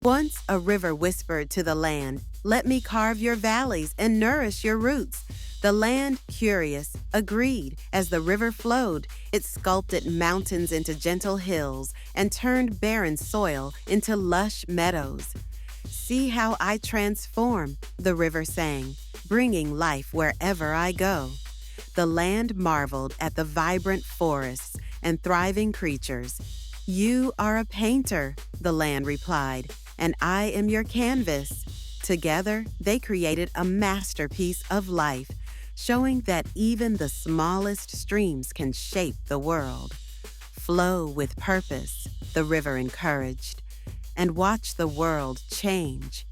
Once a river whispered to the land, "Let me carve your valleys and nourish your roots." The land, curious, agreed. As the river flowed, it sculpted mountains into gentle hills and turned barren soil into lush meadows. "See how I transform," the river sang, "bringing life wherever I go." The land marveled at the vibrant forests and thriving creatures. "You are a painter," the land replied, "and I am your canvas." Together, they created a masterpiece of life, showing that even the smallest streams can shape the world. "Flow with purpose," the river encouraged, "and watch the world change."